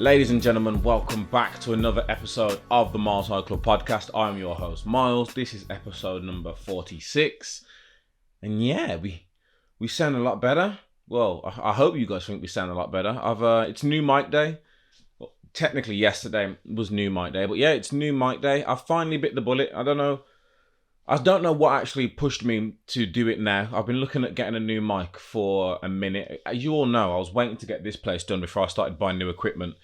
Ladies and gentlemen, welcome back to another episode of the MylesHighClubPodcast. I'm your host, Myles. This is episode number 46. And yeah, we sound a lot better. Well, I hope you guys think we sound a lot better. It's new mic day. Well, technically yesterday was new mic day, but yeah, it's new mic day. I finally bit the bullet. I don't know what actually pushed me to do it now. I've been looking at getting a new mic for a minute. As you all know, I was waiting to get this place done before I started buying new equipment.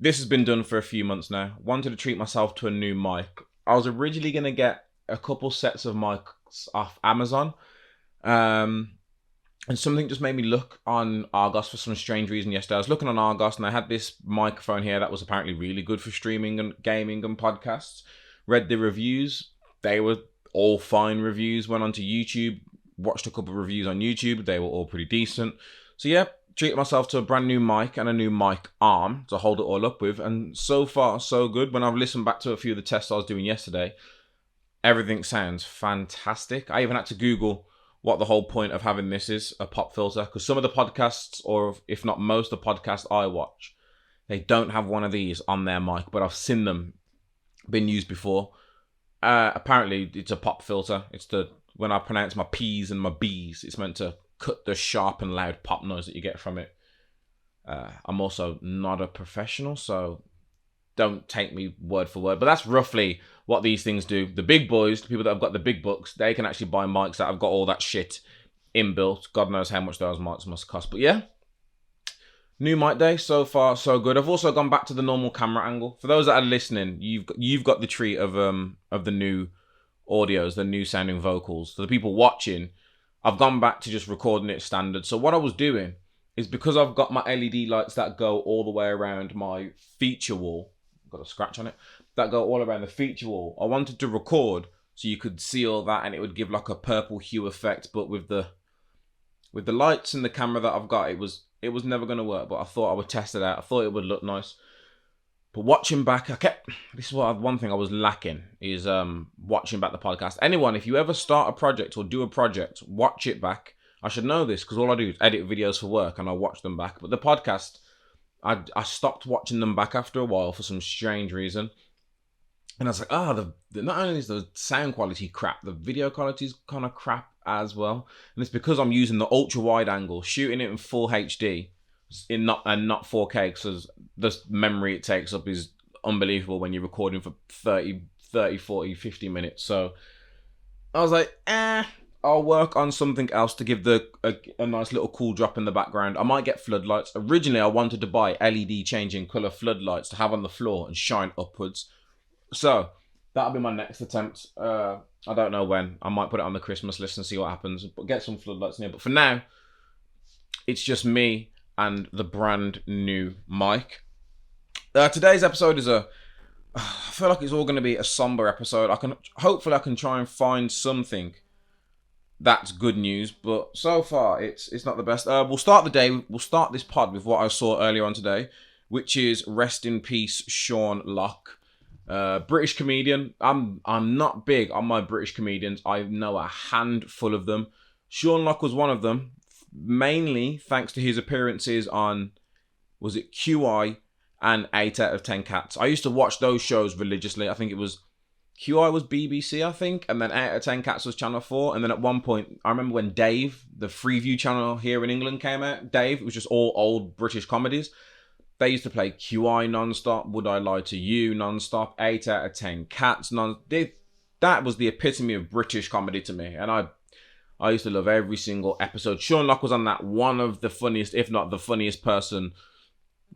This has been done for a few months now. Wanted to treat myself to a new mic. I was originally going to get a couple sets of mics off Amazon. And something just made me look on Argos for some strange reason yesterday. I was looking on Argos and I had this microphone here that was apparently really good for streaming and gaming and podcasts. Read the reviews. They were all fine reviews. Went onto YouTube, watched a couple of reviews on YouTube. They were all pretty decent. So yeah, treated myself to a brand new mic and a new mic arm to hold it all up with. And so far, so good. When I've listened back to a few of the tests I was doing yesterday, everything sounds fantastic. I even had to Google what the whole point of having this is, a pop filter. Because some of the podcasts, or if not most of the podcasts I watch, they don't have one of these on their mic. But I've seen them been used before. Apparently, it's a pop filter. It's when I pronounce my P's and my B's, it's meant to cut the sharp and loud pop noise that you get from it. I'm also not a professional, so don't take me word for word. But that's roughly what these things do. The big boys, the people that have got the big bucks, they can actually buy mics that have got all that shit inbuilt. God knows how much those mics must cost. But yeah, new mic day. So far, so good. I've also gone back to the normal camera angle. For those that are listening, you've got the treat of the new audios, the new sounding vocals. For the people watching, I've gone back to just recording it standard. So what I was doing is, because I've got my LED lights that go all the way around my feature wall, got a scratch on it, that go all around the feature wall. I wanted to record so you could see all that and it would give like a purple hue effect, but with the lights and the camera that I've got, it was never going to work, but I thought I would test it out. I thought it would look nice. But watching back, this is one thing I was lacking, is watching back the podcast. Anyone, if you ever start a project or do a project, watch it back. I should know this because all I do is edit videos for work and I watch them back. But the podcast, I stopped watching them back after a while for some strange reason. And I was like, not only is the sound quality crap, the video quality is kind of crap as well. And it's because I'm using the ultra wide angle, shooting it in full HD. Not 4K, because the memory it takes up is unbelievable when you're recording for 30, 40, 50 minutes. So I was like, I'll work on something else to give a nice little cool drop in the background. I might get floodlights. Originally, I wanted to buy LED changing colour floodlights to have on the floor and shine upwards. So that'll be my next attempt. I don't know when. I might put it on the Christmas list and see what happens. But get some floodlights in here. But for now, it's just me and the brand new mic. Today's episode is I feel like it's all going to be a somber episode. Hopefully I can try and find something that's good news, but so far it's not the best. We'll start this pod with what I saw earlier on today, which is rest in peace Sean Locke, British comedian. I'm not big on my British comedians. I know a handful of them. Sean Locke was one of them. Mainly thanks to his appearances on, was it QI and 8 out of 10 Cats. I used to watch those shows religiously. I think it was QI was BBC, I think, and then 8 out of 10 Cats was Channel 4. And then at one point, I remember when Dave, the Freeview channel here in England, came out. Dave, it was just all old British comedies. They used to play QI non-stop, Would I Lie to You non-stop, 8 out of 10 Cats that was the epitome of British comedy to me. And I used to love every single episode. Sean Locke was on that, one of the funniest, if not the funniest person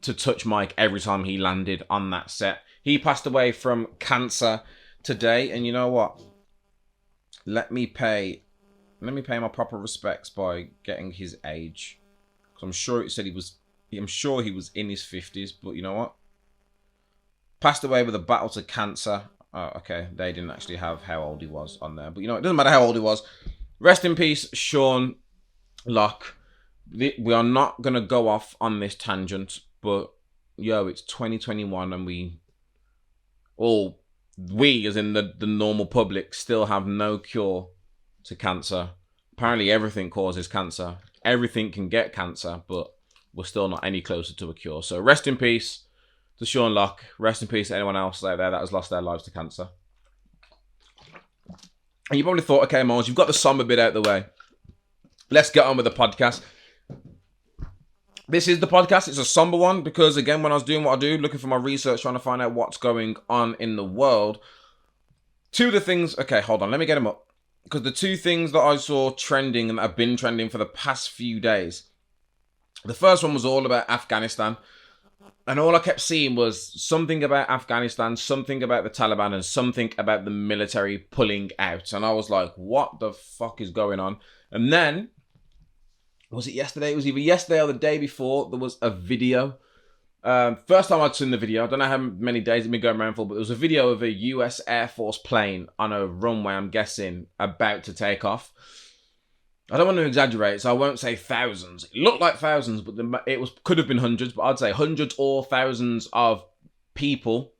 to touch mic every time he landed on that set. He passed away from cancer today, and you know what? Let me pay my proper respects by getting his age. Because I'm sure he was in his 50s, but you know what? Passed away with a battle to cancer. Oh, okay, they didn't actually have how old he was on there. But you know, it doesn't matter how old he was. Rest in peace, Sean Locke. We are not going to go off on this tangent, but it's 2021 and we as in the normal public, still have no cure to cancer. Apparently everything causes cancer. Everything can get cancer, but we're still not any closer to a cure. So rest in peace, to Sean Locke. Rest in peace to anyone else out there that has lost their lives to cancer. And you probably thought, okay, Myles, you've got the somber bit out of the way. Let's get on with the podcast. This is the podcast. It's a somber one because, again, when I was doing what I do, looking for my research, trying to find out what's going on in the world, two of the things... Okay, hold on. Let me get them up. Because the two things that I saw trending and that have been trending for the past few days. The first one was all about Afghanistan. And all I kept seeing was something about Afghanistan, something about the Taliban, and something about the military pulling out. And I was like, what the fuck is going on? And then... Was it yesterday? It was either yesterday or the day before. There was a video. First time I'd seen the video. I don't know how many days it's been going around for, but there was a video of a US Air Force plane on a runway, I'm guessing, about to take off. I don't want to exaggerate, so I won't say thousands. It looked like thousands, but could have been hundreds, but I'd say hundreds or thousands of people.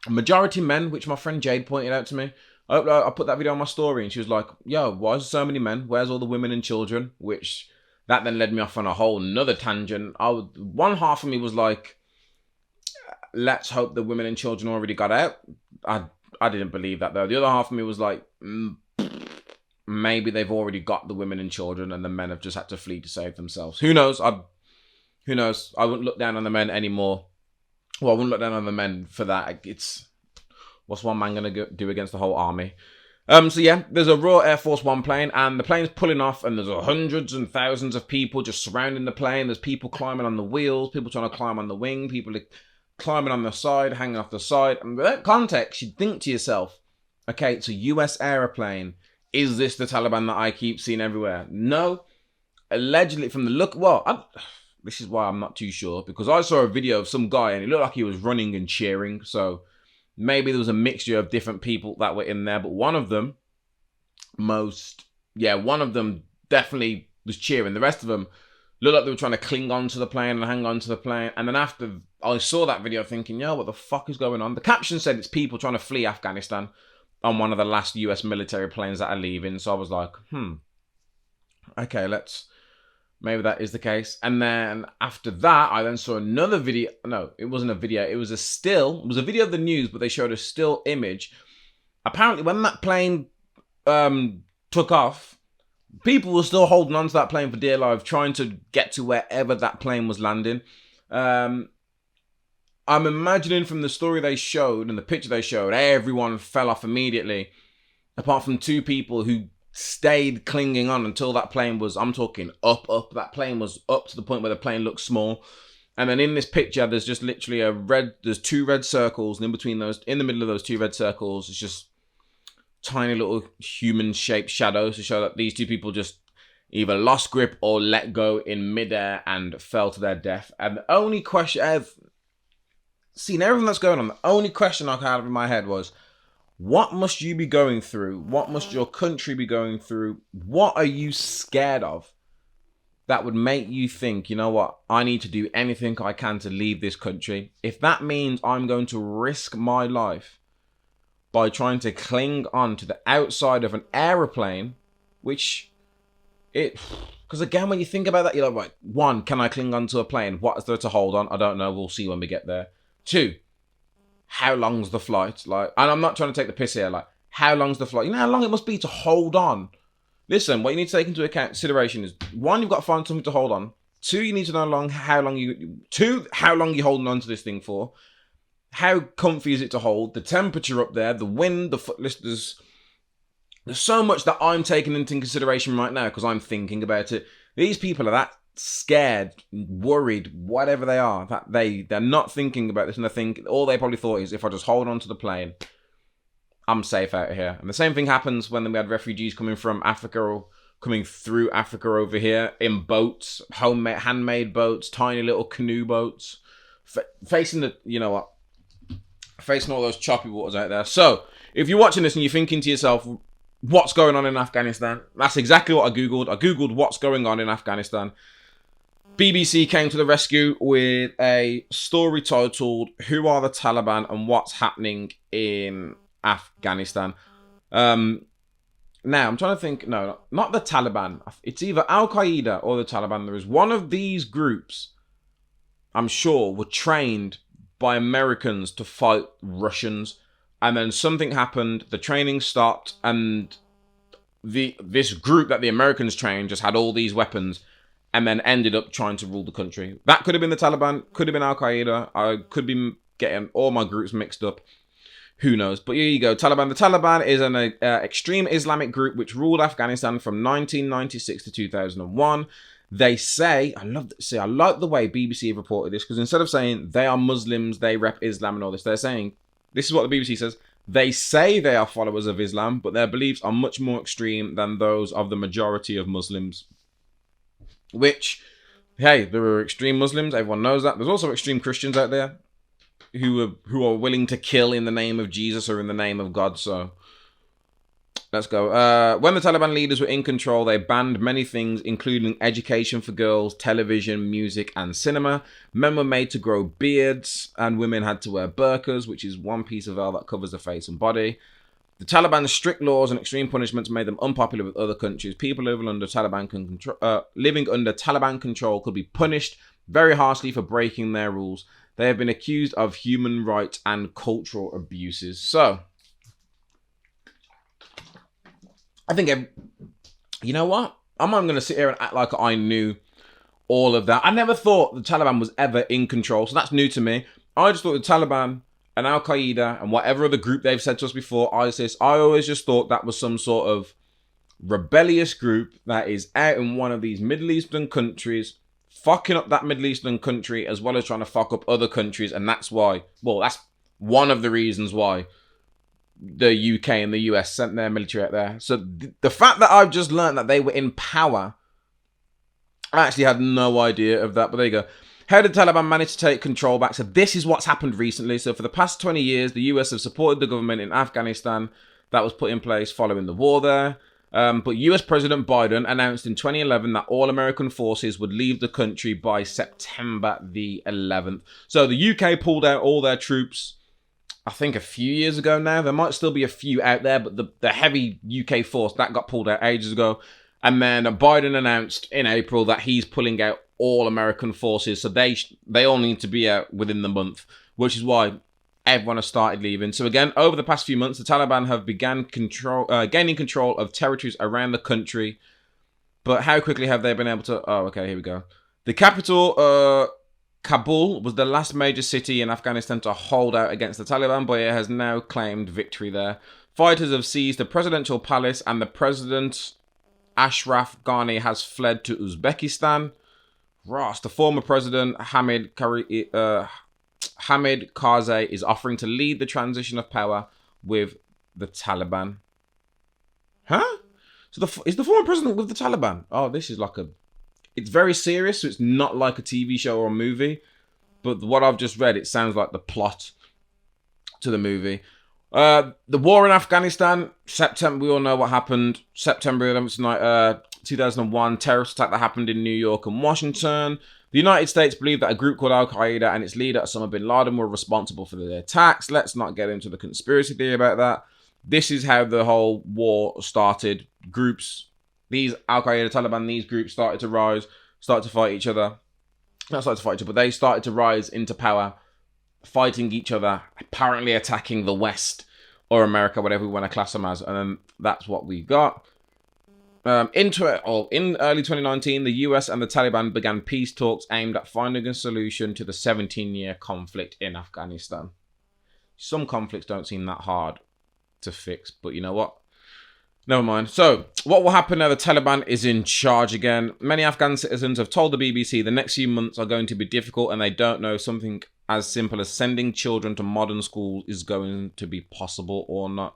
Majority men, which my friend Jade pointed out to me. I put that video on my story, and she was like, yo, why is there so many men? Where's all the women and children? Which... That then led me off on a whole nother tangent. One half of me was like, let's hope the women and children already got out. I didn't believe that, though. The other half of me was like, maybe they've already got the women and children and the men have just had to flee to save themselves. Who knows? Who knows? I wouldn't look down on the men anymore. Well, I wouldn't look down on the men for that. What's one man going to do against the whole army? So yeah, there's a Royal Air Force One plane, and the plane's pulling off, and there's hundreds and thousands of people just surrounding the plane. There's people climbing on the wheels, people trying to climb on the wing, people climbing on the side, hanging off the side. And with that context, you'd think to yourself, okay, it's a US aeroplane. Is this the Taliban that I keep seeing everywhere? No. Allegedly, from the look... Well, this is why I'm not too sure, because I saw a video of some guy, and it looked like he was running and cheering, so... Maybe there was a mixture of different people that were in there, but one of them definitely was cheering. The rest of them looked like they were trying to cling on to the plane and hang on to the plane. And then after I saw that video thinking, yo, what the fuck is going on? The caption said it's people trying to flee Afghanistan on one of the last US military planes that are leaving. So I was like, okay, maybe that is the case. And then after that, I then saw another video. No, it wasn't a video. It was a still. It was a video of the news, but they showed a still image. Apparently, when that plane took off, people were still holding on to that plane for dear life, trying to get to wherever that plane was landing. I'm imagining from the story they showed and the picture they showed, everyone fell off immediately, apart from two people who stayed clinging on until that plane was, I'm talking up. That plane was up to the point where the plane looked small. And then in this picture, there's just literally there's two red circles. And in the middle of those two red circles, it's just tiny little human-shaped shadows to show that these two people just either lost grip or let go in midair and fell to their death. And the only question, I've seen everything that's going on, the only question I had in my head was, what must you be going through? What must your country be going through? What are you scared of that would make you think, you know what, I need to do anything I can to leave this country? If that means I'm going to risk my life by trying to cling on to the outside of an aeroplane, because again, when you think about that, you're like, right, one, can I cling on to a plane? What is there to hold on? I don't know. We'll see when we get there. Two, how long's the flight? And I'm not trying to take the piss here. How long's the flight? You know how long it must be to hold on? Listen, what you need to take into consideration is, one, you've got to find something to hold on. Two, you need to know how long you're holding on to this thing for. How comfy is it to hold? The temperature up there, the wind, there's so much that I'm taking into consideration right now because I'm thinking about it. These people are that scared, worried, whatever they are, that they're not thinking about this, and all they probably thought is, if I just hold on to the plane, I'm safe out of here. And the same thing happens when we had refugees coming from Africa or coming through Africa over here in boats, handmade boats, tiny little canoe boats, facing all those choppy waters out there. So if you're watching this and you're thinking to yourself, what's going on in Afghanistan? That's exactly what I Googled. I Googled what's going on in Afghanistan. BBC came to the rescue with a story titled, Who Are the Taliban and What's Happening in Afghanistan? Now, I'm trying to think. No, not the Taliban. It's either Al-Qaeda or the Taliban. There is one of these groups, I'm sure, were trained by Americans to fight Russians. And then something happened, the training stopped, and this group that the Americans trained just had all these weapons and then ended up trying to rule the country. That could have been the Taliban, could have been Al-Qaeda. I could be getting all my groups mixed up. Who knows? But here you go, Taliban. The Taliban is an extreme Islamic group which ruled Afghanistan from 1996 to 2001. They say, I like the way BBC have reported this, because instead of saying they are Muslims, they rep Islam and all this, they're saying, this is what the BBC says, they say they are followers of Islam, but their beliefs are much more extreme than those of the majority of Muslims. Which, hey, there are extreme Muslims, everyone knows that. There's also extreme Christians out there who are willing to kill in the name of Jesus or in the name of God, so let's go. When the Taliban leaders were in control, they banned many things, including education for girls, television, music, and cinema. Men were made to grow beards, and women had to wear burqas, which is one piece of veil that covers the face and body. The Taliban's strict laws and extreme punishments made them unpopular with other countries. People living under Taliban control could be punished very harshly for breaking their rules. They have been accused of human rights and cultural abuses. So, I think, you know what? I'm not going to sit here and act like I knew all of that. I never thought the Taliban was ever in control, so that's new to me. I just thought the Taliban and Al-Qaeda and whatever other group they've said to us before, ISIS, I always just thought that was some sort of rebellious group that is out in one of these Middle Eastern countries, fucking up that Middle Eastern country as well as trying to fuck up other countries, and that's why, well, that's one of the reasons why the UK and the US sent their military out there. So the fact that I've just learned that they were in power, I actually had no idea of that, but there you go. How did the Taliban manage to take control back? So this is what's happened recently. So for the past 20 years, the US have supported the government in Afghanistan that was put in place following the war there. But US President Biden announced in 2011 that all American forces would leave the country by September the 11th. So the UK pulled out all their troops, I think a few years ago now. There might still be a few out there, but the heavy UK force, that got pulled out ages ago. And then Biden announced in April that he's pulling out all American forces. So they all need to be out within the month, which is why everyone has started leaving. So again, over the past few months, the Taliban have begun gaining control of territories around the country. But how quickly have they been able to... Oh, okay, here we go. The capital, Kabul, was the last major city in Afghanistan to hold out against the Taliban, but it has now claimed victory there. Fighters have seized the presidential palace, and the president, Ashraf Ghani, has fled to Uzbekistan. Ross, the former president, Hamid Karzai, is offering to lead the transition of power with the Taliban. Huh? So is the former president with the Taliban? Oh, this is like it's very serious, so it's not like a TV show or a movie. But what I've just read, it sounds like the plot to the movie. The war in Afghanistan, September, we all know what happened. September 11th, 2001, terrorist attack that happened in New York and Washington. The United States believe that a group called Al-Qaeda and its leader, Osama bin Laden, were responsible for the attacks. Let's not get into the conspiracy theory about that. This is how the whole war started. Groups, these Al-Qaeda, Taliban, these groups started to rise, started to fight each other. Not started to fight each other, but they started to rise into power, fighting each other, apparently attacking the West or America, whatever we want to class them as. And then that's what we got. In early 2019, the US and the Taliban began peace talks aimed at finding a solution to the 17-year conflict in Afghanistan. Some conflicts don't seem that hard to fix, but you know what? Never mind. So, what will happen now the Taliban is in charge again? Many Afghan citizens have told the BBC the next few months are going to be difficult, and they don't know something as simple as sending children to modern schools is going to be possible or not.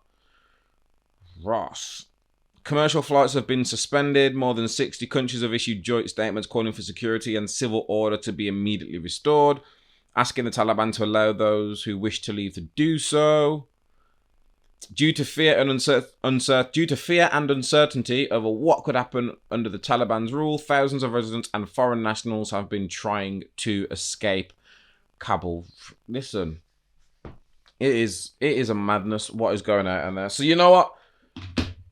Ross. Commercial flights have been suspended. More than 60 countries have issued joint statements calling for security and civil order to be immediately restored, asking the Taliban to allow those who wish to leave to do so. Due to fear and uncertainty over what could happen under the Taliban's rule, thousands of residents and foreign nationals have been trying to escape Kabul. Listen, it is a madness what is going on there. So you know what?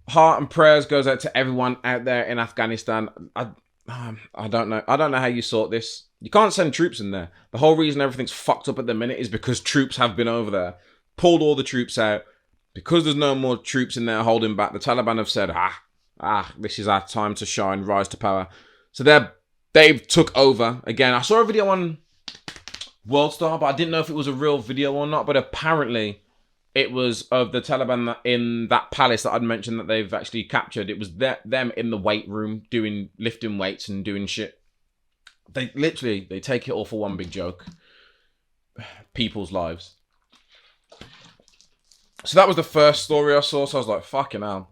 Heart and prayers goes out to everyone out there in Afghanistan. I don't know. I don't know how you sort this. You can't send troops in there. The whole reason everything's fucked up at the minute is because troops have been over there, pulled all the troops out. Because there's no more troops in there holding back, the Taliban have said, this is our time to shine, rise to power. So they've took over again. I saw a video on WorldStar, but I didn't know if it was a real video or not. But apparently, it was of the Taliban in that palace that I'd mentioned that they've actually captured. It was them in the weight room lifting weights and doing shit. They take it all for one big joke. People's lives. So that was the first story I saw. So I was like, fucking hell.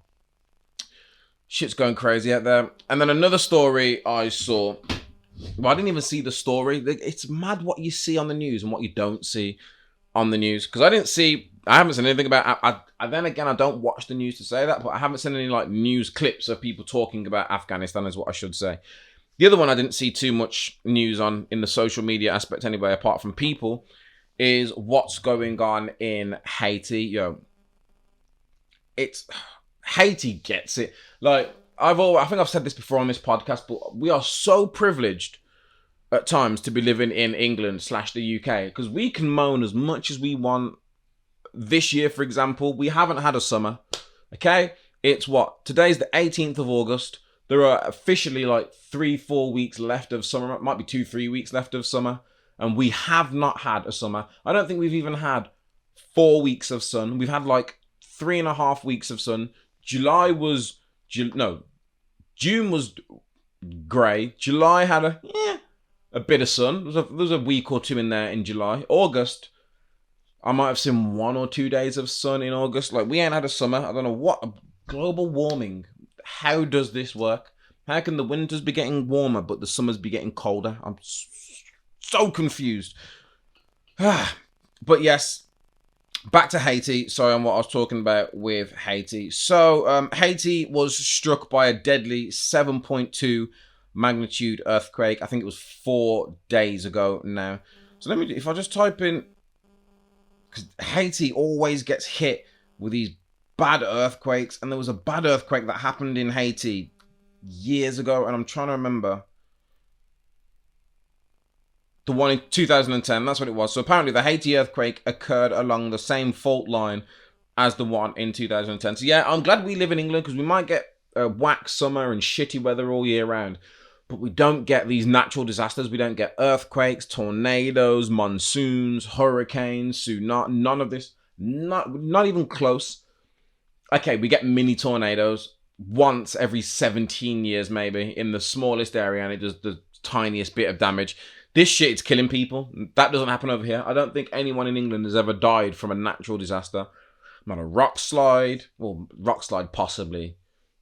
Shit's going crazy out there. And then another story I saw. Well, I didn't even see the story. It's mad what you see on the news and what you don't see on the news. Because I haven't seen anything about. Then again, I don't watch the news to say that, but I haven't seen any like news clips of people talking about Afghanistan, is what I should say. The other one I didn't see too much news on in the social media aspect anyway, apart from people, is what's going on in Haiti. Haiti gets it. Like I think I've said this before on this podcast, but we are so privileged at times to be living in England / the UK because we can moan as much as we want. This year, for example, we haven't had a summer. Okay, it's what? Today's the 18th of August. There are officially like 3-4 weeks left of summer. It might be 2-3 weeks left of summer. And we have not had a summer. I don't think we've even had 4 weeks of sun. We've had like 3.5 weeks of sun. June was grey. July had a bit of sun. There was a week or two in there in July. August, I might have seen 1 or 2 days of sun in August. Like, we ain't had a summer. I don't know what. Global warming. How does this work? How can the winters be getting warmer, but the summers be getting colder? I'm so confused. But yes, back to Haiti. Sorry on what I was talking about with Haiti. So, Haiti was struck by a deadly 7.2 magnitude earthquake. I think it was 4 days ago now. So if I just type in, because Haiti always gets hit with these bad earthquakes, and there was a bad earthquake that happened in Haiti years ago, and I'm trying to remember. The one in 2010, that's what it was. So apparently the Haiti earthquake occurred along the same fault line as the one in 2010. So yeah, I'm glad we live in England because we might get a whack summer and shitty weather all year round. But we don't get these natural disasters. We don't get earthquakes, tornadoes, monsoons, hurricanes, tsunamis, none of this. Not even close. Okay, we get mini tornadoes once every 17 years maybe in the smallest area, and it does the tiniest bit of damage. This shit is killing people. That doesn't happen over here. I don't think anyone in England has ever died from a natural disaster. Not a rock slide. Well, rock slide possibly.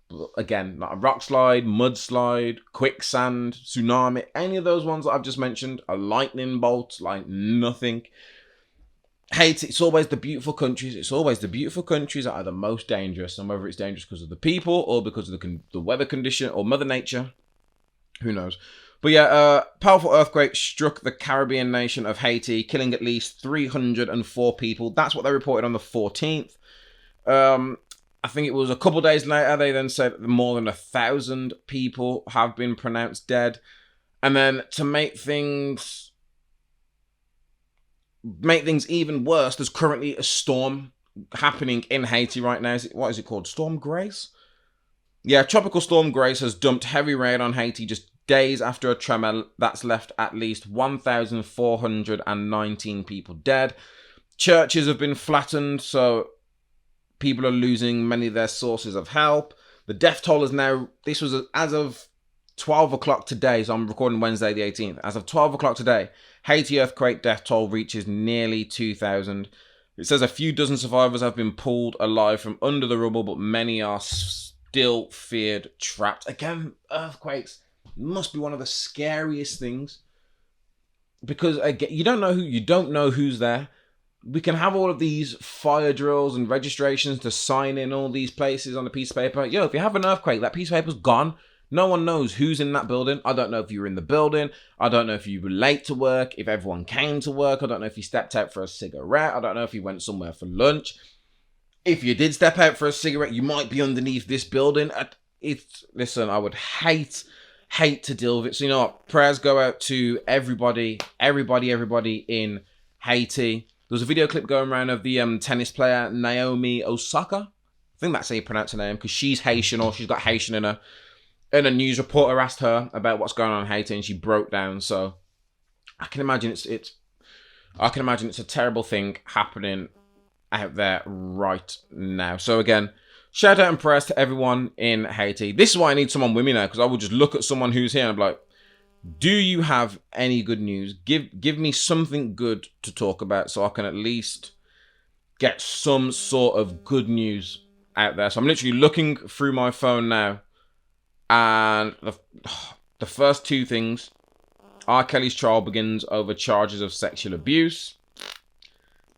But again, not a rock slide, mudslide, quicksand, tsunami. Any of those ones that I've just mentioned. A lightning bolt, like nothing. Haiti, it's always the beautiful countries. It's always the beautiful countries that are the most dangerous. And whether it's dangerous because of the people or because of the weather condition or Mother Nature, who knows. But yeah, powerful earthquake struck the Caribbean nation of Haiti, killing at least 304 people. That's what they reported on the 14th. I think it was a couple days later, they then said that more than 1,000 people have been pronounced dead. And then to make things even worse, there's currently a storm happening in Haiti right now. What is it called? Storm Grace? Yeah, Tropical Storm Grace has dumped heavy rain on Haiti just days after a tremor that's left at least 1,419 people dead. Churches have been flattened, so people are losing many of their sources of help. The death toll is now, this was as of 12 o'clock today, so I'm recording Wednesday the 18th. As of 12 o'clock today, Haiti earthquake death toll reaches nearly 2,000. It says a few dozen survivors have been pulled alive from under the rubble, but many are still feared trapped. Again, earthquakes must be one of the scariest things because again, you don't know who's there. We can have all of these fire drills and registrations to sign in all these places on a piece of paper. Yo, if you have an earthquake, that piece of paper's gone. No one knows who's in that building. I don't know if you were in the building. I don't know if you were late to work, if everyone came to work. I don't know if you stepped out for a cigarette. I don't know if you went somewhere for lunch. If you did step out for a cigarette, you might be underneath this building. Listen, I would hate hate to deal with it. So, you know what? Prayers go out to everybody in Haiti. There was a video clip going around of the tennis player Naomi Osaka. I think that's how you pronounce her name, because she's Haitian, or she's got Haitian in her. And a news reporter asked her about what's going on in Haiti, and she broke down. So I can imagine it's a terrible thing happening out there right now. So again, shout out and prayers to everyone in Haiti. This is why I need someone with me now, because I will just look at someone who's here and be like, do you have any good news? Give me something good to talk about so I can at least get some sort of good news out there. So I'm literally looking through my phone now, and the first two things: R. Kelly's trial begins over charges of sexual abuse.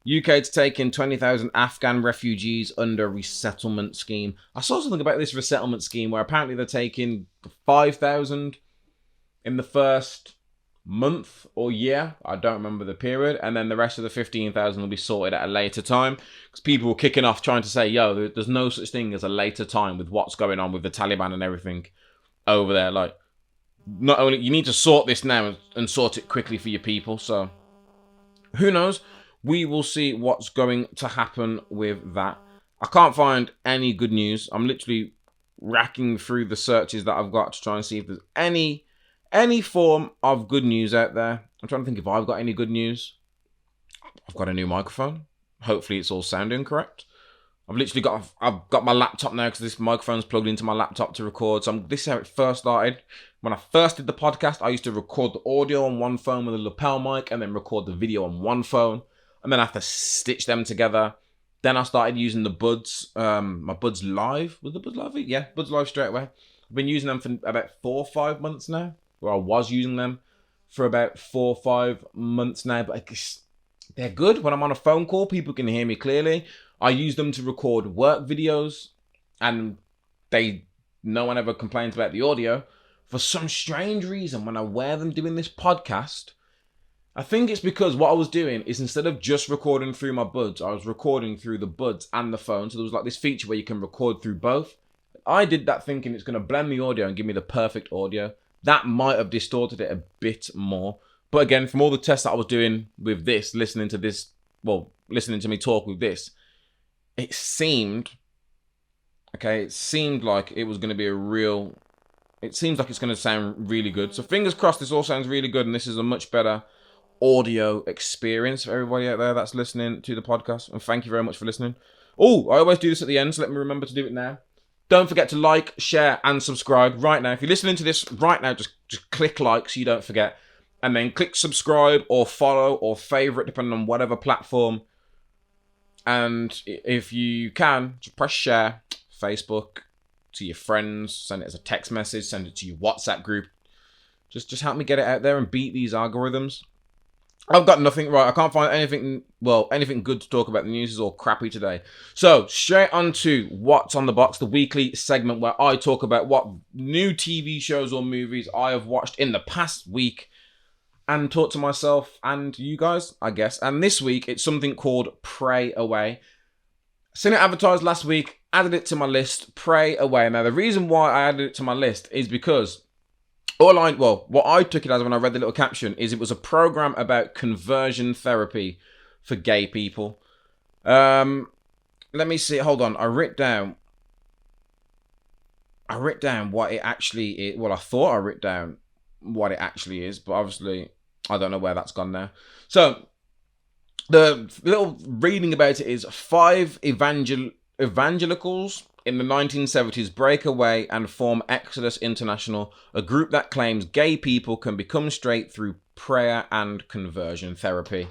UK to take in 20,000 Afghan refugees under resettlement scheme. I saw something about this resettlement scheme where apparently they're taking 5,000 in the first month or year. I don't remember the period. And then the rest of the 15,000 will be sorted at a later time. Because people were kicking off trying to say, yo, there's no such thing as a later time with what's going on with the Taliban and everything over there. Like, not only, you need to sort this now and sort it quickly for your people. So, who knows? We will see what's going to happen with that. I can't find any good news. I'm literally racking through the searches that I've got to try and see if there's any form of good news out there. I'm trying to think if I've got any good news. I've got a new microphone. Hopefully it's all sounding correct. I've got my laptop now because this microphone's plugged into my laptop to record. So this is how it first started. When I first did the podcast, I used to record the audio on one phone with a lapel mic and then record the video on one phone. And then I have to stitch them together. Then I started using the Buds, my Buds Live. Was the Buds Live? Yeah, Buds Live straight away. I've been using them for about 4 or 5 months now. Or I was using them for about 4 or 5 months now. But I guess they're good. When I'm on a phone call, people can hear me clearly. I use them to record work videos. And no one ever complains about the audio. For some strange reason, when I wear them doing this podcast, I think it's because what I was doing is instead of just recording through my buds, I was recording through the buds and the phone. So there was like this feature where you can record through both. I did that thinking it's going to blend the audio and give me the perfect audio. That might have distorted it a bit more. But again, from all the tests that I was doing with this, listening to me talk with this, it seemed like it was going to be it seems like it's going to sound really good. So fingers crossed this all sounds really good and this is a much better audio experience for everybody out there that's listening to the podcast. And thank you very much for listening. Oh, I always do this at the end, so let me remember to do it now. Don't forget to like, share, and subscribe right now. If you're listening to this right now, just click like so you don't forget. And then click subscribe or follow or favorite, depending on whatever platform. And if you can, just press share, Facebook, to your friends, send it as a text message, send it to your WhatsApp group. Just help me get it out there and beat these algorithms. I've got nothing right. I can't find anything good to talk about. The news is all crappy today. So, straight on to What's on the Box, the weekly segment where I talk about what new TV shows or movies I have watched in the past week and talk to myself and you guys, I guess. And this week, it's something called Pray Away. Seen it advertised last week, added it to my list, Pray Away. Now, the reason why I added it to my list is because what I took it as when I read the little caption is it was a program about conversion therapy for gay people. Let me see. Hold on. I wrote down what it actually is. Well, I thought I wrote down what it actually is, but obviously I don't know where that's gone now. So the little reading about it is 5 evangelicals in the 1970s break away and form Exodus International, a group that claims gay people can become straight through prayer and conversion therapy.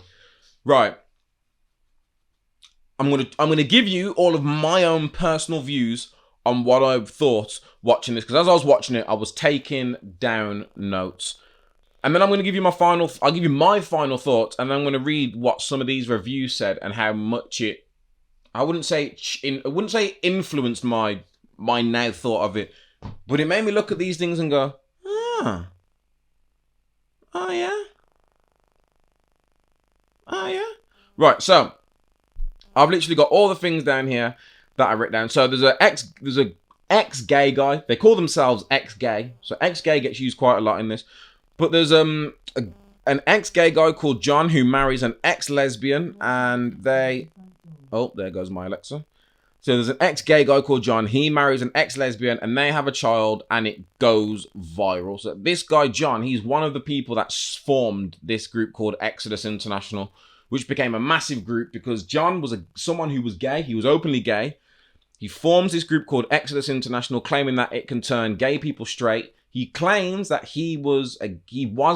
Right. I'm gonna give you all of my own personal views on what I've thought watching this, because as I was watching it, I was taking down notes. And then I'm going to give you my final thoughts, and then I'm going to read what some of these reviews said and how much it, I wouldn't say influenced my now thought of it, but it made me look at these things and go, oh yeah. Right, so I've literally got all the things down here that I wrote down. So there's a ex-gay guy. They call themselves ex-gay. So ex-gay gets used quite a lot in this. But there's an ex-gay guy called John who marries an ex-lesbian, and they... Oh, there goes my Alexa. So there's an ex-gay guy called John. He marries an ex-lesbian, and they have a child, and it goes viral. So this guy, John, he's one of the people that formed this group called Exodus International, which became a massive group because John was someone who was gay. He was openly gay. He forms this group called Exodus International, claiming that it can turn gay people straight. He claims that he was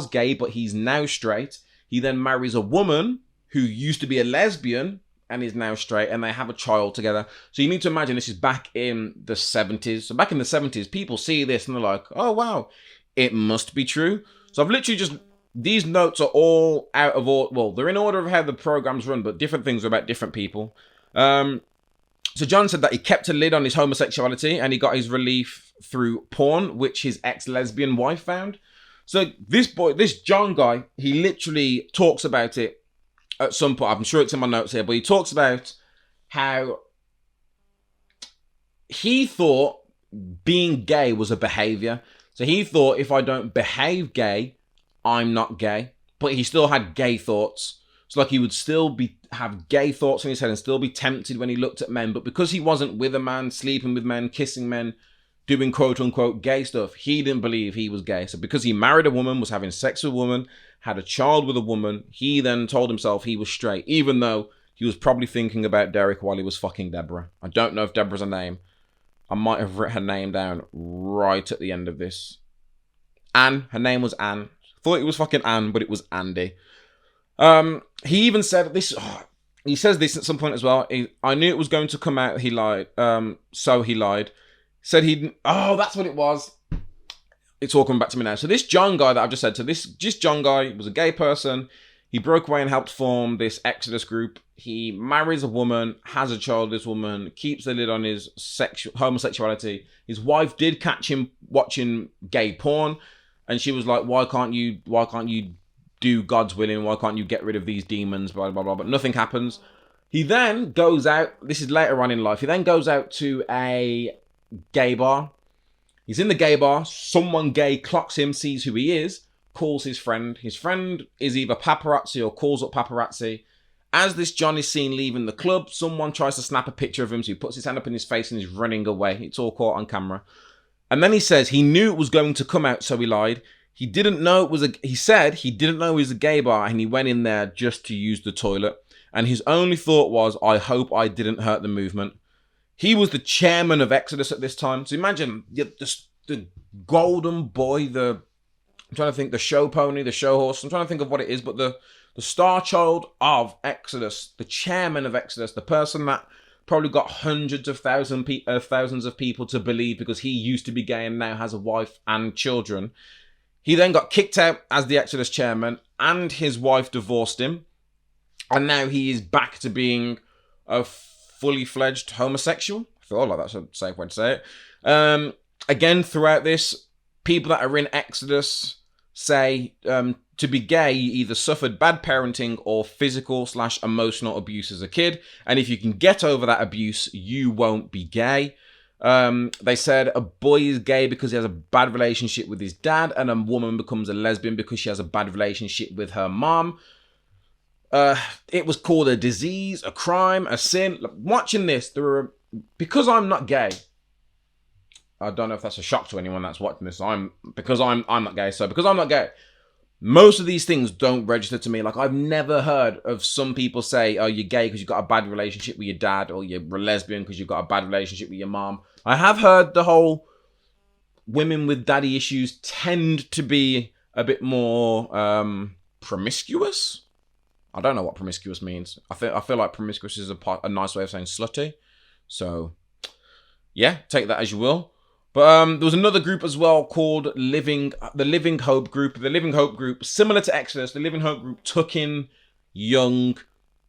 gay, but he's now straight. He then marries a woman who used to be a lesbian and is now straight, and they have a child together. So you need to imagine this is back in the 70s. So back in the 70s, people see this and they're like, oh, wow, it must be true. So I've literally these notes are all out of order. Well, they're in order of how the programs run, but different things are about different people. So John said that he kept a lid on his homosexuality and he got his relief through porn, which his ex-lesbian wife found. So this John guy, he literally talks about it at some point. I'm sure it's in my notes here, but he talks about how he thought being gay was a behavior. So he thought, if I don't behave gay, I'm not gay. But he still had gay thoughts. So like he would still have gay thoughts in his head and still be tempted when he looked at men. But because he wasn't with a man, sleeping with men, kissing men, doing quote unquote gay stuff, he didn't believe he was gay. So because he married a woman, was having sex with a woman, had a child with a woman, he then told himself he was straight, even though he was probably thinking about Derek while he was fucking Deborah. I don't know if Deborah's a name. I might have written her name down right at the end of this. Anne. Her name was Anne. Thought it was fucking Anne, but it was Andy. He even said this. He says this at some point as well. I knew it was going to come out. He lied. So he lied. Said that's what it was. It's all coming back to me now. So this John guy that I've just said, this John guy was a gay person. He broke away and helped form this Exodus group. He marries a woman, has a child with this woman, keeps the lid on his homosexuality. His wife did catch him watching gay porn, and she was like, why can't you do God's willing? Why can't you get rid of these demons? Blah, blah, blah. But nothing happens. He then goes out. This is later on in life. He then goes out to a gay bar. He's in the gay bar. Someone gay clocks him, sees who he is, calls his friend. His friend is either paparazzi or calls up paparazzi. As this John is seen leaving the club, someone tries to snap a picture of him, so he puts his hand up in his face and is running away. It's all caught on camera. And then he says he knew it was going to come out, so he lied. He didn't know he said he didn't know it was a gay bar, and he went in there just to use the toilet. And his only thought was, I hope I didn't hurt the movement. He was the chairman of Exodus at this time. So imagine the golden boy, I'm trying to think, the show pony, the show horse. I'm trying to think of what it is, but the star child of Exodus, the chairman of Exodus, the person that probably got hundreds of thousands of people to believe because he used to be gay and now has a wife and children. He then got kicked out as the Exodus chairman, and his wife divorced him. And now he is back to being a fully fledged homosexual. I feel like that's a safe way to say it. Again, throughout this, people that are in Exodus say to be gay, you either suffered bad parenting or physical/emotional abuse as a kid. And if you can get over that abuse, you won't be gay. They said a boy is gay because he has a bad relationship with his dad, and a woman becomes a lesbian because she has a bad relationship with her mom. It was called a disease, a crime, a sin. Watching this, because I'm not gay. I don't know if that's a shock to anyone that's watching this. I'm not gay. So because I'm not gay, most of these things don't register to me. Like, I've never heard of some people say, oh, you're gay because you've got a bad relationship with your dad, or you're a lesbian because you've got a bad relationship with your mom. I have heard the whole women with daddy issues tend to be a bit more promiscuous. I don't know what promiscuous means. I feel like promiscuous is a nice way of saying slutty. So, yeah, take that as you will. But there was another group as well called the Living Hope Group. The Living Hope Group, similar to Exodus, the Living Hope Group took in young,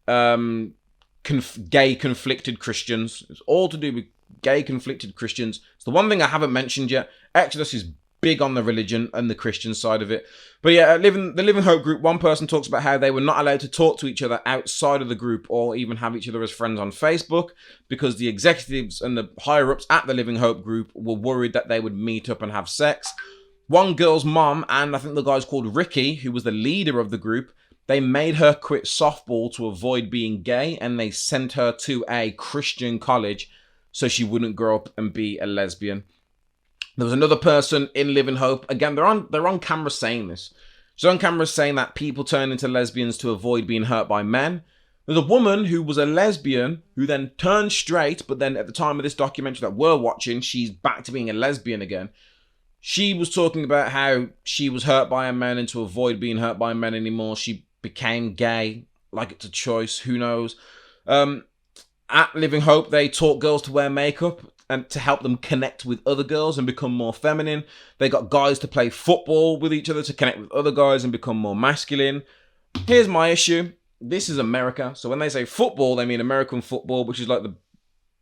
gay conflicted Christians. It's all to do with gay conflicted Christians. It's the one thing I haven't mentioned yet. Exodus is big on the religion and the Christian side of it. But yeah, the Living Hope group, one person talks about how they were not allowed to talk to each other outside of the group or even have each other as friends on Facebook because the executives and the higher-ups at the Living Hope group were worried that they would meet up and have sex. One girl's mom, and I think the guy's called Ricky, who was the leader of the group, they made her quit softball to avoid being gay, and they sent her to a Christian college so she wouldn't grow up and be a lesbian. There was another person in Living Hope. Again, they're on camera saying this. She's on camera saying that people turn into lesbians to avoid being hurt by men. There's a woman who was a lesbian who then turned straight, but then at the time of this documentary that we're watching, she's back to being a lesbian again. She was talking about how she was hurt by a man, and to avoid being hurt by men anymore, she became gay. Like it's a choice, who knows? At Living Hope, they taught girls to wear makeup and to help them connect with other girls and become more feminine. They got guys to play football with each other to connect with other guys and become more masculine. Here's my issue. This is America. So when they say football, they mean American football, which is like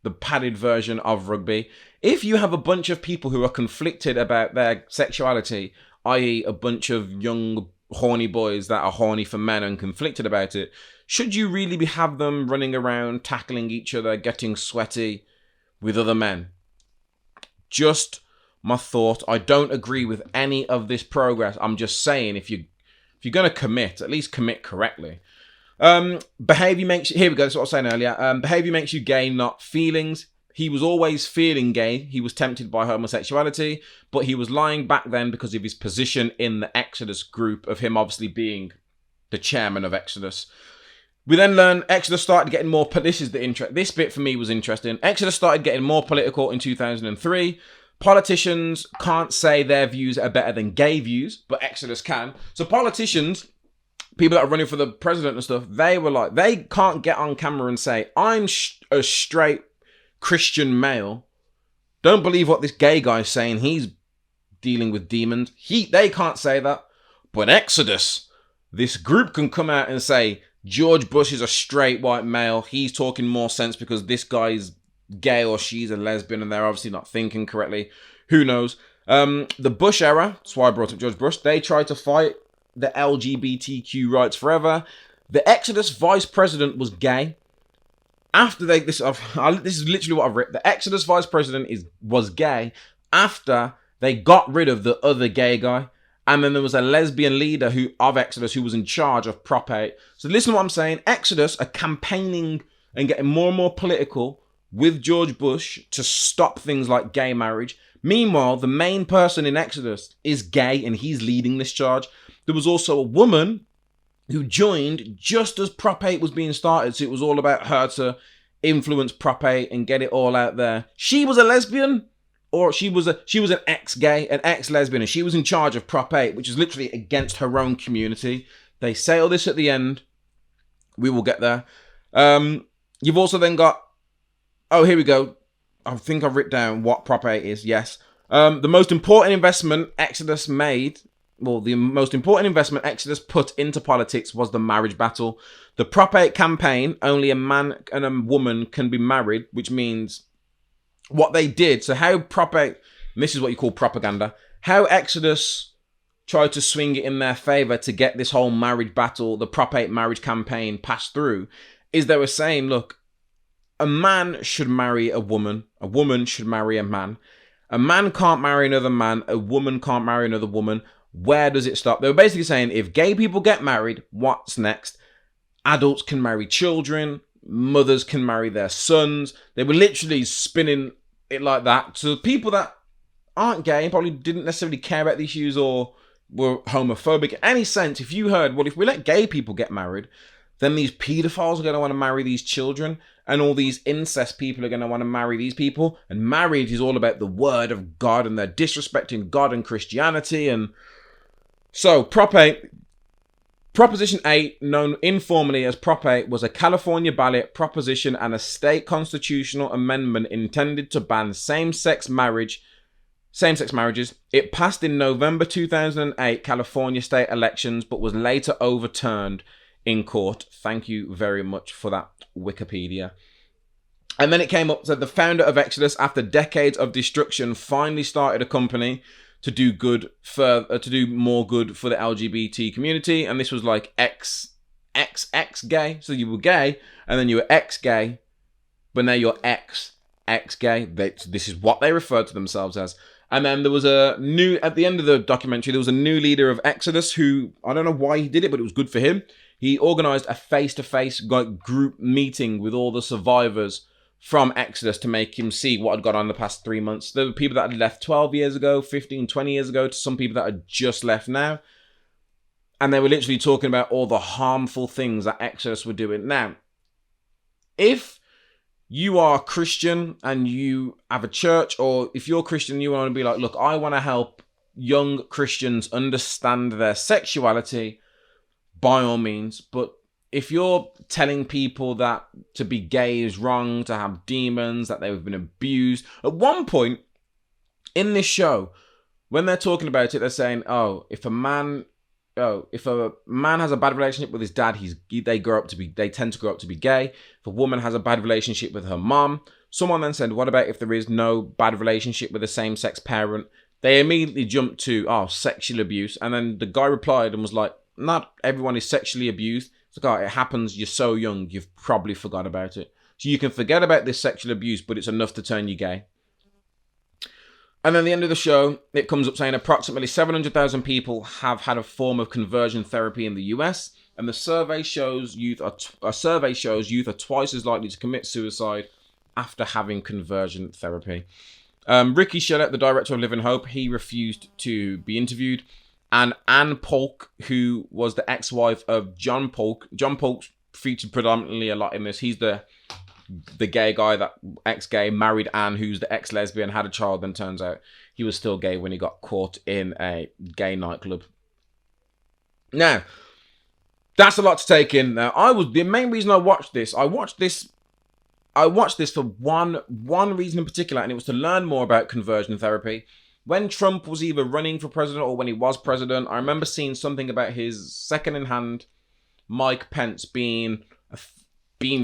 the padded version of rugby. If you have a bunch of people who are conflicted about their sexuality, i.e. a bunch of young horny boys that are horny for men and conflicted about it, should you really have them running around, tackling each other, getting sweaty with other men? Just my thought. I don't agree with any of this progress. I'm just saying, if you're going to commit, at least commit correctly. Behavior makes you, here we go, that's what I was saying earlier. Behavior makes you gay, not feelings. He was always feeling gay. He was tempted by homosexuality, but he was lying back then because of his position in the Exodus group, of him obviously being the chairman of Exodus. We then learn Exodus started getting more, this bit for me was interesting. Exodus started getting more political in 2003. Politicians can't say their views are better than gay views, but Exodus can. So politicians, people that are running for the president and stuff, they were like, they can't get on camera and say, I'm a straight Christian male. Don't believe what this gay guy's saying. He's dealing with demons. They can't say that. But Exodus, this group can come out and say, George Bush is a straight white male. He's talking more sense because this guy's gay or she's a lesbian and they're obviously not thinking correctly. Who knows? The Bush era, that's why I brought up George Bush, they tried to fight the LGBTQ rights forever. The Exodus vice president was gay. After this is literally what I've written. The Exodus vice president was gay after they got rid of the other gay guy. And then there was a lesbian leader of Exodus who was in charge of Prop 8. So listen to what I'm saying. Exodus are campaigning and getting more and more political with George Bush to stop things like gay marriage. Meanwhile, the main person in Exodus is gay and he's leading this charge. There was also a woman who joined just as Prop 8 was being started. So it was all about her to influence Prop 8 and get it all out there. She was a lesbian. Or she was an ex-gay, an ex-lesbian, and she was in charge of Prop 8, which is literally against her own community. They say all this at the end. We will get there. You've also then got... Oh, here we go. I think I've written down what Prop 8 is. Yes. The most important investment Exodus made... Well, the most important investment Exodus put into politics was the marriage battle. The Prop 8 campaign, only a man and a woman can be married, which means... What they did, so how Prop 8, and this is what you call propaganda, how Exodus tried to swing it in their favour to get this whole marriage battle, the Prop 8 marriage campaign passed through, is they were saying, look, a man should marry a woman should marry a man can't marry another man, a woman can't marry another woman. Where does it stop? They were basically saying, if gay people get married, what's next? Adults can marry children, mothers can marry their sons. They were literally spinning it like that. So people that aren't gay and probably didn't necessarily care about these issues or were homophobic in any sense, if you heard, well, if we let gay people get married, then these pedophiles are going to want to marry these children, and all these incest people are going to want to marry these people. And marriage is all about the word of God, and they're disrespecting God and Christianity. And so Proposition 8, known informally as Prop 8, was a California ballot proposition and a state constitutional amendment intended to ban same-sex marriages. It passed in November 2008 California state elections, but was later overturned in court. Thank you very much for that, Wikipedia. And then it came up that the founder of Exodus, after decades of destruction, finally started a company to do good to do more good for the LGBT community, and this was like XX gay. So you were gay, and then you were X gay, but now you're X gay. This is what they referred to themselves as. And then there was at the end of the documentary, there was a new leader of Exodus who, I don't know why he did it, but it was good for him. He organized a face-to-face group meeting with all the survivors from Exodus to make him see what had gone on in the past 3 months. There were people that had left 12 years ago, 15, 20 years ago, to some people that had just left now. And they were literally talking about all the harmful things that Exodus were doing. Now, if you are Christian and you have a church, or if you're Christian, you want to be like, look, I want to help young Christians understand their sexuality, by all means. But if you're telling people that to be gay is wrong, to have demons, that they've been abused. At one point in this show, when they're talking about it, they're saying, if a man has a bad relationship with his dad, they tend to grow up to be gay. If a woman has a bad relationship with her mom, someone then said, what about if there is no bad relationship with a same-sex parent? They immediately jumped to, sexual abuse. And then the guy replied and was like, not everyone is sexually abused. It's like, it happens, you're so young, you've probably forgot about it. So you can forget about this sexual abuse, but it's enough to turn you gay. And then at the end of the show, it comes up saying approximately 700,000 people have had a form of conversion therapy in the US, and the survey shows youth are twice as likely to commit suicide after having conversion therapy. Ricky Shellett, the director of Living Hope, he refused to be interviewed. And Anne Polk, who was the ex-wife of John Polk. John Polk featured predominantly a lot in this. He's the gay guy, that ex-gay, married Anne, who's the ex-lesbian, had a child, then turns out he was still gay when he got caught in a gay nightclub. Now, that's a lot to take in. Now, the main reason I watched this for one reason in particular, and it was to learn more about conversion therapy. When Trump was either running for president or when he was president, I remember seeing something about his second-in-hand, Mike Pence, being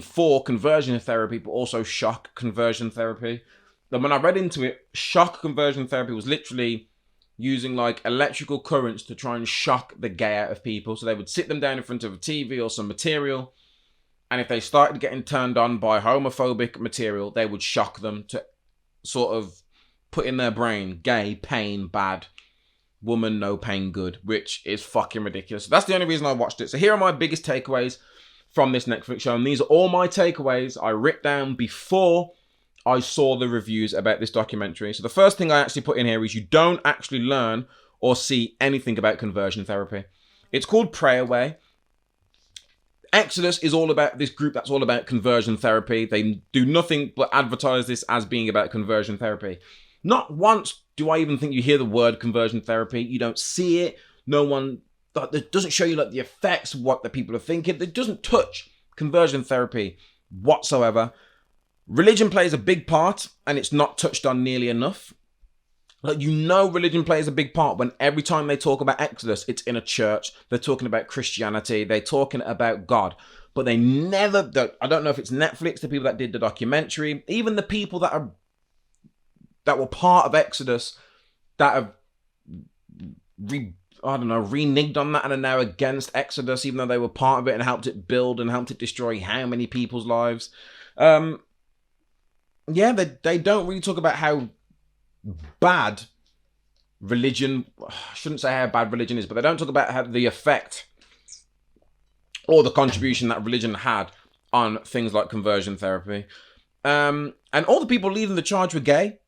for conversion therapy, but also shock conversion therapy. Then when I read into it, shock conversion therapy was literally using like electrical currents to try and shock the gay out of people. So they would sit them down in front of a TV or some material, and if they started getting turned on by homophobic material, they would shock them to sort of put in their brain, gay, pain, bad, woman, no pain, good, which is fucking ridiculous. That's the only reason I watched it. So here are my biggest takeaways from this Netflix show, and these are all my takeaways I wrote down before I saw the reviews about this documentary. So the first thing I actually put in here is you don't actually learn or see anything about conversion therapy. It's called Pray Away. Exodus is all about this group that's all about conversion therapy. They do nothing but advertise this as being about conversion therapy. Not once do I even think you hear the word conversion therapy. You don't see it. No one, that doesn't show you like the effects of what the people are thinking. It doesn't touch conversion therapy whatsoever. Religion plays a big part, and it's not touched on nearly enough. Like, religion plays a big part when every time they talk about Exodus, it's in a church. They're talking about Christianity. They're talking about God. But they never, I don't know if it's Netflix, the people that did the documentary, even the people that were part of Exodus that have reneged on that and are now against Exodus, even though they were part of it and helped it build and helped it destroy how many people's lives. They don't really talk about how bad religion, I shouldn't say how bad religion is, but they don't talk about how the effect or the contribution that religion had on things like conversion therapy. And all the people leading the charge were gay.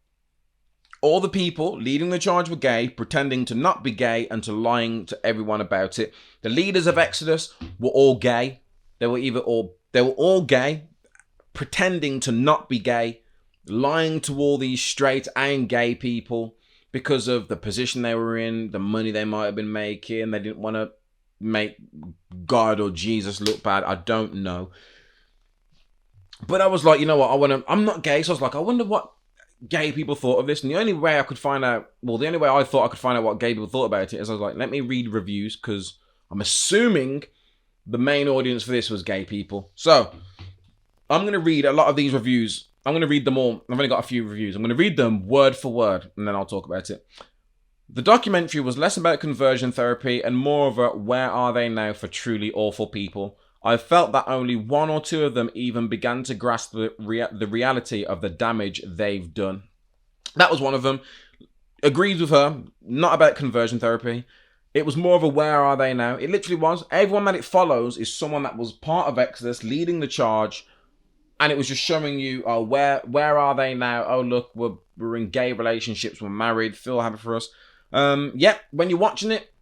All the people leading the charge were gay, pretending to not be gay and to lying to everyone about it. The leaders of Exodus were all gay. They were all gay, pretending to not be gay, lying to all these straight and gay people because of the position they were in, the money they might have been making. They didn't want to make God or Jesus look bad. I don't know. But I was like, you know what? I'm not gay, so I was like, I wonder what gay people thought of this. And the only way I thought I could find out what gay people thought about it is I was like, let me read reviews, because I'm assuming the main audience for this was gay people. So I'm going to read a lot of these reviews. I'm going to read them all. I've only got a few reviews. I'm going to read them word for word, and then I'll talk about it. The documentary was less about conversion therapy and more of a where are they now for truly awful people. I felt that only one or two of them even began to grasp the reality of the damage they've done. That was one of them. Agrees with her, not about conversion therapy. It was more of a where are they now. It literally was. Everyone that it follows is someone that was part of Exodus, leading the charge, and it was just showing you, oh, where are they now? Oh, look, we're in gay relationships, we're married, feel happy for us. Yep, when you're watching it,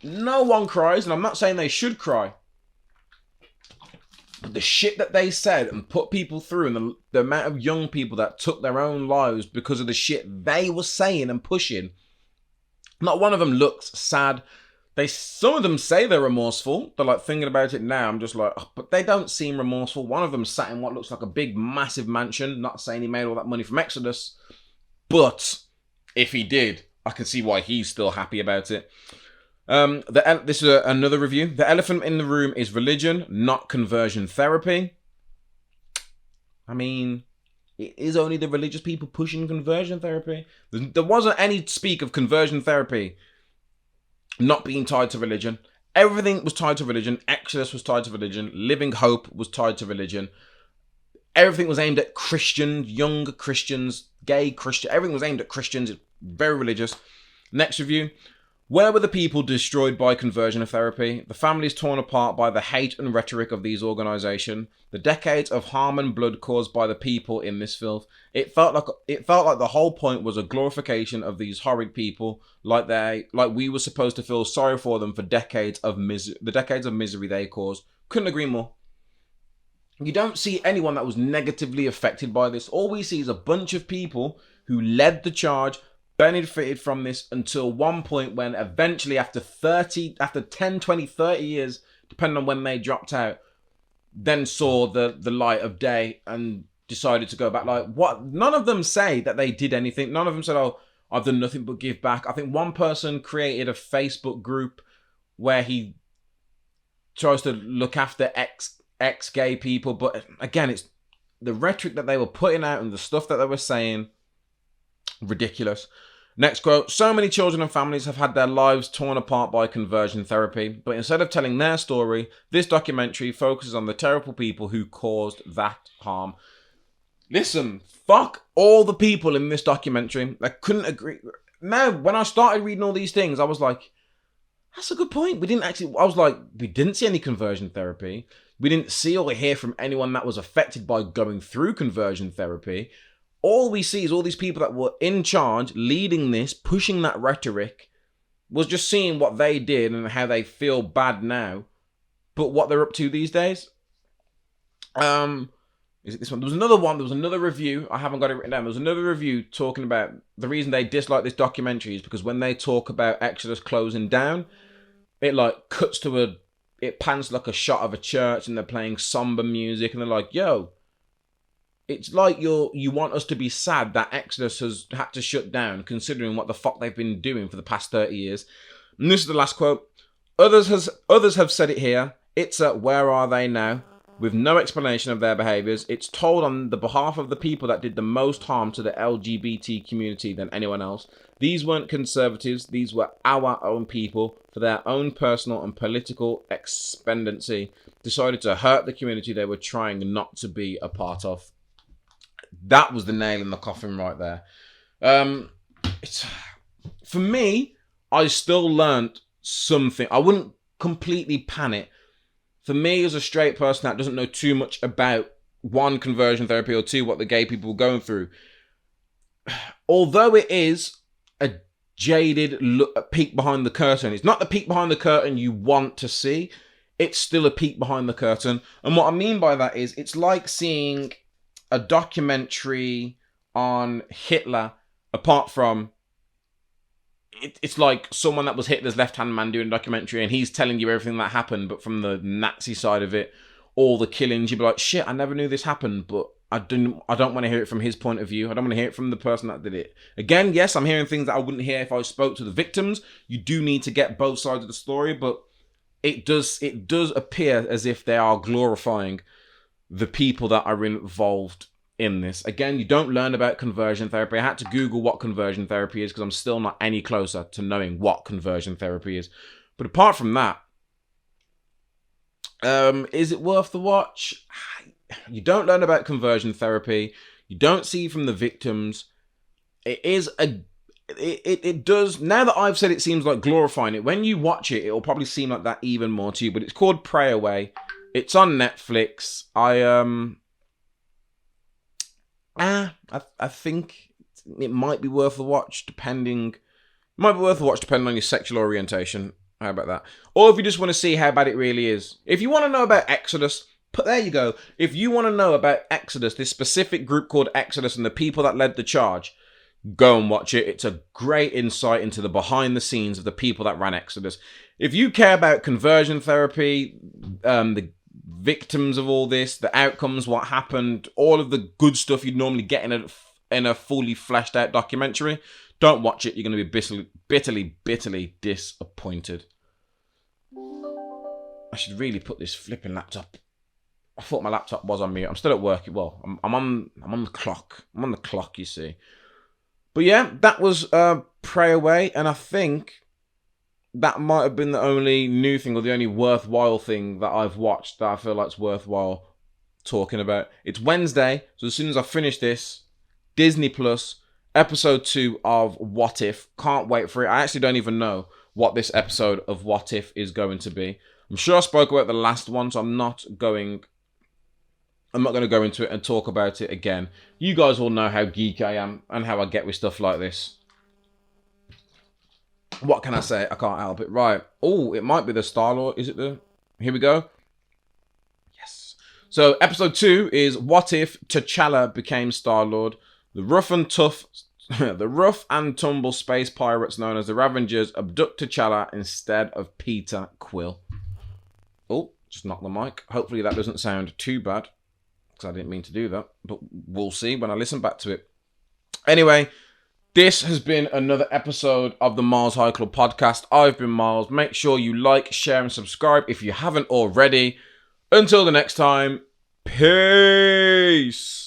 no one cries, and I'm not saying they should cry. But the shit that they said and put people through, and the amount of young people that took their own lives because of the shit they were saying and pushing, not one of them looks sad. Some of them say they're remorseful. They're like thinking about it now. I'm just like, oh, but they don't seem remorseful. One of them sat in what looks like a big, massive mansion. Not saying he made all that money from Exodus, but if he did, I can see why he's still happy about it. This is another review. The elephant in the room is religion, not conversion therapy. I mean, it is only the religious people pushing conversion therapy. There wasn't any speak of conversion therapy not being tied to religion. Everything was tied to religion. Exodus was tied to religion. Living Hope was tied to religion. Everything was aimed at Christians, young Christians, gay Christians. Everything was aimed at Christians. It's very religious. Next review. Where were the people destroyed by conversion therapy? The families torn apart by the hate and rhetoric of these organisations. The decades of harm and blood caused by the people in this filth. It felt like the whole point was a glorification of these horrid people, like we were supposed to feel sorry for them for the decades of misery they caused. Couldn't agree more. You don't see anyone that was negatively affected by this. All we see is a bunch of people who led the charge, benefited from this until one point when eventually after 10, 20, 30 years, depending on when they dropped out, then saw the light of day and decided to go back. Like, what? None of them say that they did anything. None of them said, oh, I've done nothing but give back. I think one person created a Facebook group where he tries to look after ex-gay people. But again, it's the rhetoric that they were putting out and the stuff that they were saying, ridiculous. Next quote. So many children and families have had their lives torn apart by conversion therapy, but instead of telling their story, this documentary focuses on the terrible people who caused that harm. Listen, fuck all the people in this documentary. I couldn't agree. Now, when I started reading all these things, I was like, that's a good point. We didn't see any conversion therapy. We didn't see or hear from anyone that was affected by going through conversion therapy. All we see is all these people that were in charge, leading this, pushing that rhetoric, was just seeing what they did and how they feel bad now. But what they're up to these days? Is it this one? There was another one. There was another review. I haven't got it written down. There was another review talking about the reason they dislike this documentary is because when they talk about Exodus closing down, it like cuts to it pans like a shot of a church and they're playing somber music and they're like, yo, it's like you want us to be sad that Exodus has had to shut down, considering what the fuck they've been doing for the past 30 years. And this is the last quote. Others have said it here. It's a where are they now? With no explanation of their behaviours. It's told on the behalf of the people that did the most harm to the LGBT community than anyone else. These weren't conservatives. These were our own people, for their own personal and political expediency, decided to hurt the community they were trying not to be a part of. That was the nail in the coffin right there. For me, I still learned something. I wouldn't completely pan it. For me, as a straight person that doesn't know too much about, one, conversion therapy, or two, what the gay people were going through, although it is a jaded peek behind the curtain, it's not the peek behind the curtain you want to see. It's still a peek behind the curtain. And what I mean by that is, it's like seeing a documentary on Hitler, apart from it's like someone that was Hitler's left-hand man doing a documentary and he's telling you everything that happened, but from the Nazi side of it, all the killings, you'd be like, shit, I never knew this happened, but I don't want to hear it from his point of view. I don't want to hear it from the person that did it. Again, yes, I'm hearing things that I wouldn't hear if I spoke to the victims. You do need to get both sides of the story, but it does appear as if they are glorifying the people that are involved in this. Again, you don't learn about conversion therapy. I had to Google what conversion therapy is because I'm still not any closer to knowing what conversion therapy is. But apart from that, is it worth the watch? You don't learn about conversion therapy. You don't see from the victims. It does, now that I've said it seems like glorifying it, when you watch it, it'll probably seem like that even more to you. But it's called Pray Away. It's on Netflix. I think it might be worth the watch depending on your sexual orientation. How about that? Or if you just want to see how bad it really is. If you want to know about Exodus, there you go. If you want to know about Exodus, this specific group called Exodus and the people that led the charge, go and watch it. It's a great insight into the behind the scenes of the people that ran Exodus. If you care about conversion therapy, the victims of all this, the outcomes, what happened, all of the good stuff you'd normally get in a fully fleshed out documentary, don't watch it. You're going to be bitterly disappointed. I should really put this flipping laptop. I thought my laptop was on mute. I'm still at work. Well, I'm on the clock. I'm on the clock, you see. But yeah, that was Pray Away, and I think that might have been the only new thing or the only worthwhile thing that I've watched that I feel like it's worthwhile talking about. It's Wednesday, so as soon as I finish this, Disney Plus, episode 2 of What If. Can't wait for it. I actually don't even know what this episode of What If is going to be. I'm sure I spoke about the last one, so I'm not going to go into it and talk about it again. You guys all know how geeky I am and how I get with stuff like this. What can I say? I can't help it. Right. Oh, it might be the Star-Lord. Is it the... Here we go. Yes. So, episode 2 is What If T'Challa Became Star-Lord? The rough and tumble space pirates known as the Ravengers abduct T'Challa instead of Peter Quill. Oh, just knocked the mic. Hopefully that doesn't sound too bad, because I didn't mean to do that, but we'll see when I listen back to it. Anyway, this has been another episode of the Myles High Club podcast. I've been Myles. Make sure you like, share, and subscribe if you haven't already. Until the next time, peace.